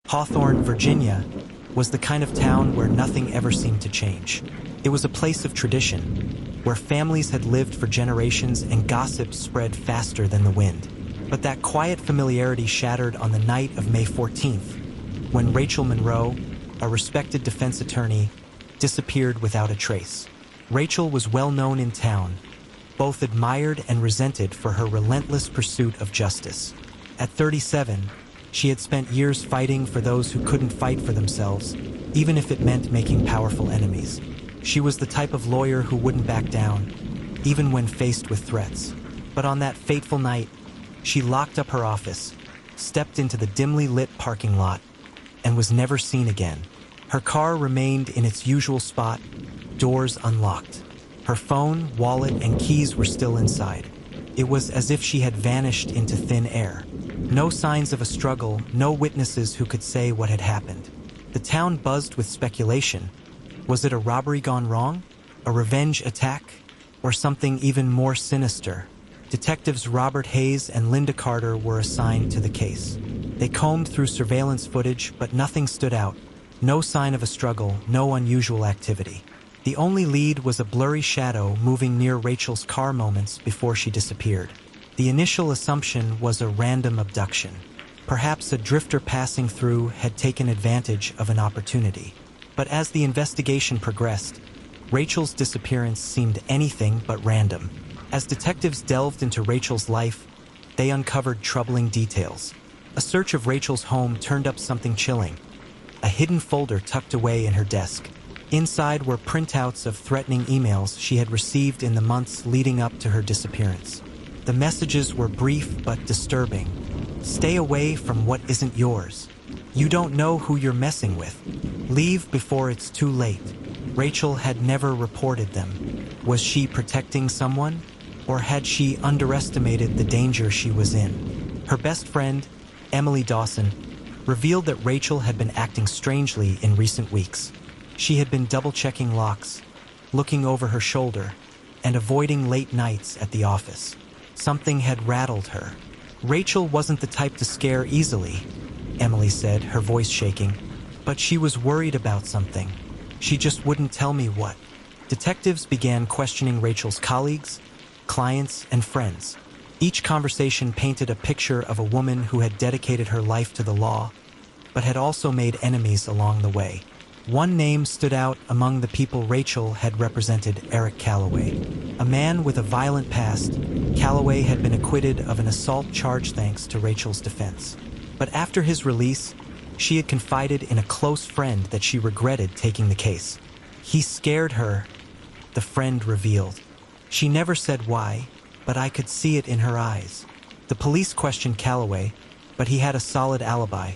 Hawthorne, Virginia, was the kind of town where nothing ever seemed to change. It was a place of tradition, where families had lived for generations and gossip spread faster than the wind. But that quiet familiarity shattered on the night of May 14th, when Rachel Monroe, a respected defense attorney, disappeared without a trace. Rachel was well known in town, both admired and resented for her relentless pursuit of justice. At 37, she had spent years fighting for those who couldn't fight for themselves, even if it meant making powerful enemies. She was the type of lawyer who wouldn't back down, even when faced with threats. But on that fateful night, she locked up her office, stepped into the dimly lit parking lot, and was never seen again. Her car remained in its usual spot, doors unlocked. Her phone, wallet, and keys were still inside. It was as if she had vanished into thin air. No signs of a struggle, no witnesses who could say what had happened. The town buzzed with speculation. Was it a robbery gone wrong? A revenge attack? Or something even more sinister? Detectives Robert Hayes and Linda Carter were assigned to the case. They combed through surveillance footage, but nothing stood out. No sign of a struggle, no unusual activity. The only lead was a blurry shadow moving near Rachel's car moments before she disappeared. The initial assumption was a random abduction. Perhaps a drifter passing through had taken advantage of an opportunity. But as the investigation progressed, Rachel's disappearance seemed anything but random. As detectives delved into Rachel's life, they uncovered troubling details. A search of Rachel's home turned up something chilling. A hidden folder tucked away in her desk. Inside were printouts of threatening emails she had received in the months leading up to her disappearance. The messages were brief but disturbing. Stay away from what isn't yours. You don't know who you're messing with. Leave before it's too late. Rachel had never reported them. Was she protecting someone? Or had she underestimated the danger she was in? Her best friend, Emily Dawson, revealed that Rachel had been acting strangely in recent weeks. She had been double-checking locks, looking over her shoulder, and avoiding late nights at the office. Something had rattled her. Rachel wasn't the type to scare easily, Emily said, her voice shaking. But she was worried about something. She just wouldn't tell me what. Detectives began questioning Rachel's colleagues, clients, and friends. Each conversation painted a picture of a woman who had dedicated her life to the law, but had also made enemies along the way. One name stood out among the people Rachel had represented: Eric Calloway. A man with a violent past, Calloway had been acquitted of an assault charge thanks to Rachel's defense. But after his release, she had confided in a close friend that she regretted taking the case. He scared her, the friend revealed. She never said why, but I could see it in her eyes. The police questioned Calloway, but he had a solid alibi.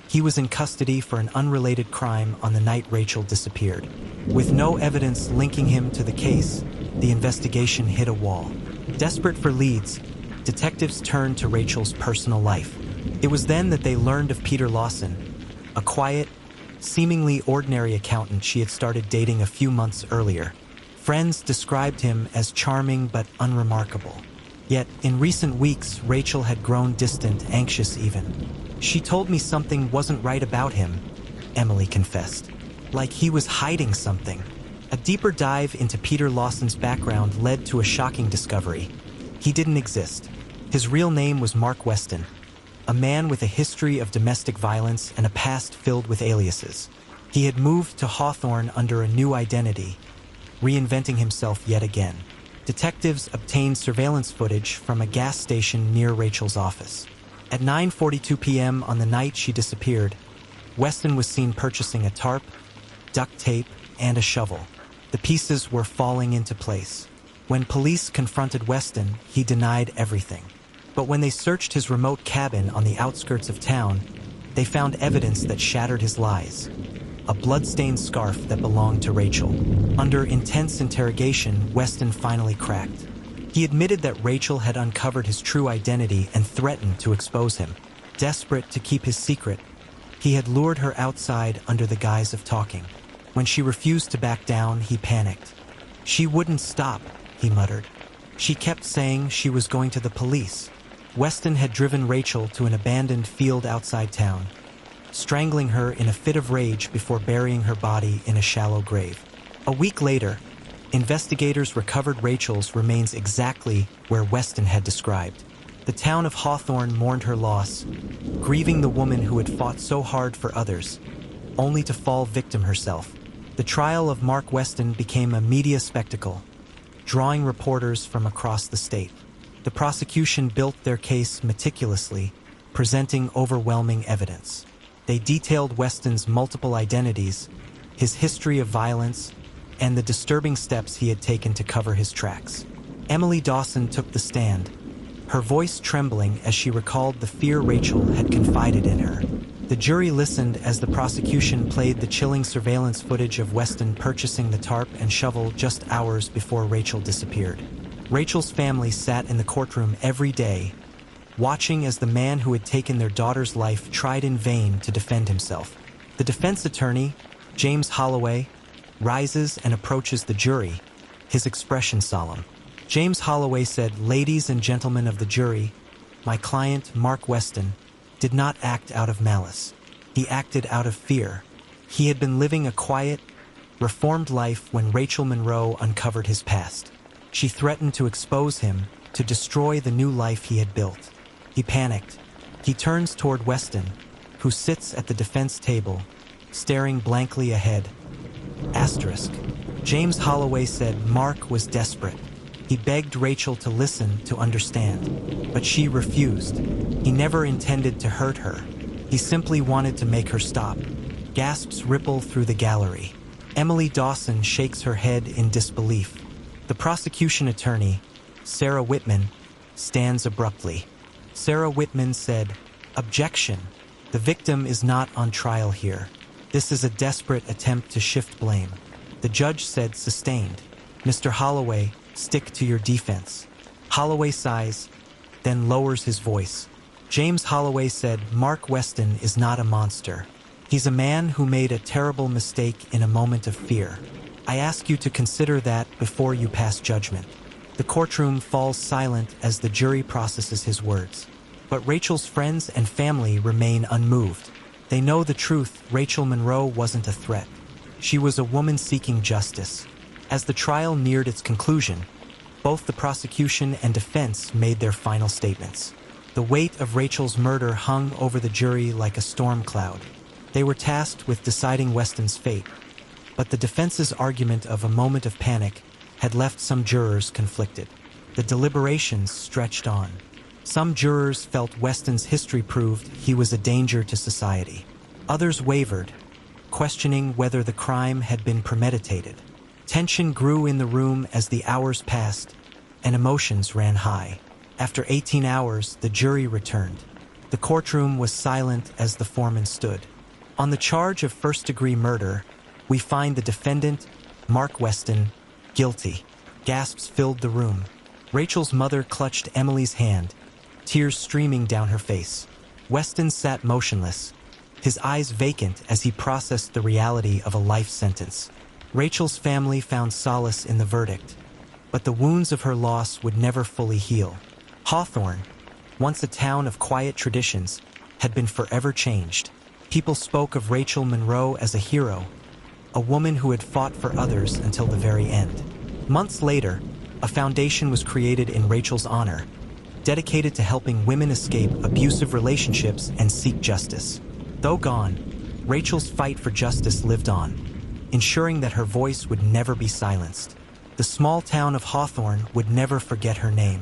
He was in custody for an unrelated crime on the night Rachel disappeared. With no evidence linking him to the case, the investigation hit a wall. Desperate for leads, detectives turned to Rachel's personal life. It was then that they learned of Peter Lawson, a quiet, seemingly ordinary accountant she had started dating a few months earlier. Friends described him as charming but unremarkable. Yet, in recent weeks, Rachel had grown distant, anxious even. She told me something wasn't right about him, Emily confessed. Like he was hiding something. A deeper dive into Peter Lawson's background led to a shocking discovery. He didn't exist. His real name was Mark Weston, a man with a history of domestic violence and a past filled with aliases. He had moved to Hawthorne under a new identity, reinventing himself yet again. Detectives obtained surveillance footage from a gas station near Rachel's office. At 9:42 p.m. on the night she disappeared, Weston was seen purchasing a tarp, duct tape, and a shovel. The pieces were falling into place. When police confronted Weston, he denied everything. But when they searched his remote cabin on the outskirts of town, they found evidence that shattered his lies. A blood-stained scarf that belonged to Rachel. Under intense interrogation, Weston finally cracked. He admitted that Rachel had uncovered his true identity and threatened to expose him. Desperate to keep his secret, he had lured her outside under the guise of talking. When she refused to back down, he panicked. She wouldn't stop, he muttered. She kept saying she was going to the police. Weston had driven Rachel to an abandoned field outside town, strangling her in a fit of rage before burying her body in a shallow grave. A week later, investigators recovered Rachel's remains exactly where Weston had described. The town of Hawthorne mourned her loss, grieving the woman who had fought so hard for others, only to fall victim herself. The trial of Mark Weston became a media spectacle, drawing reporters from across the state. The prosecution built their case meticulously, presenting overwhelming evidence. They detailed Weston's multiple identities, his history of violence, and the disturbing steps he had taken to cover his tracks. Emily Dawson took the stand, her voice trembling as she recalled the fear Rachel had confided in her. The jury listened as the prosecution played the chilling surveillance footage of Weston purchasing the tarp and shovel just hours before Rachel disappeared. Rachel's family sat in the courtroom every day, watching as the man who had taken their daughter's life tried in vain to defend himself. The defense attorney, James Holloway, rises and approaches the jury, his expression solemn. James Holloway said, "Ladies and gentlemen of the jury, my client, Mark Weston, did not act out of malice. He acted out of fear. He had been living a quiet, reformed life when Rachel Monroe uncovered his past. She threatened to expose him, to destroy the new life he had built. He panicked. He turns toward Weston, who sits at the defense table, staring blankly ahead. Asterisk. James Holloway said Mark was desperate. He begged Rachel to listen, to understand, but she refused. He never intended to hurt her. He simply wanted to make her stop." Gasps ripple through the gallery. Emily Dawson shakes her head in disbelief. The prosecution attorney, Sarah Whitman, stands abruptly. Sarah Whitman said, "Objection. The victim is not on trial here. This is a desperate attempt to shift blame." The judge said, "Sustained. Mr. Holloway, stick to your defense." Holloway sighs, then lowers his voice. James Holloway said, "Mark Weston is not a monster. He's a man who made a terrible mistake in a moment of fear. I ask you to consider that before you pass judgment." The courtroom falls silent as the jury processes his words. But Rachel's friends and family remain unmoved. They know the truth. Rachel Monroe wasn't a threat. She was a woman seeking justice. As the trial neared its conclusion, both the prosecution and defense made their final statements. The weight of Rachel's murder hung over the jury like a storm cloud. They were tasked with deciding Weston's fate, but the defense's argument of a moment of panic had left some jurors conflicted. The deliberations stretched on. Some jurors felt Weston's history proved he was a danger to society. Others wavered, questioning whether the crime had been premeditated. Tension grew in the room as the hours passed, and emotions ran high. After 18 hours, the jury returned. The courtroom was silent as the foreman stood. On the charge of first-degree murder, we find the defendant, Mark Weston, guilty. Gasps filled the room. Rachel's mother clutched Emily's hand, tears streaming down her face. Weston sat motionless, his eyes vacant as he processed the reality of a life sentence. Rachel's family found solace in the verdict, but the wounds of her loss would never fully heal. Hawthorne, once a town of quiet traditions, had been forever changed. People spoke of Rachel Monroe as a hero, a woman who had fought for others until the very end. Months later, a foundation was created in Rachel's honor, dedicated to helping women escape abusive relationships and seek justice. Though gone, Rachel's fight for justice lived on, ensuring that her voice would never be silenced. The small town of Hawthorne would never forget her name.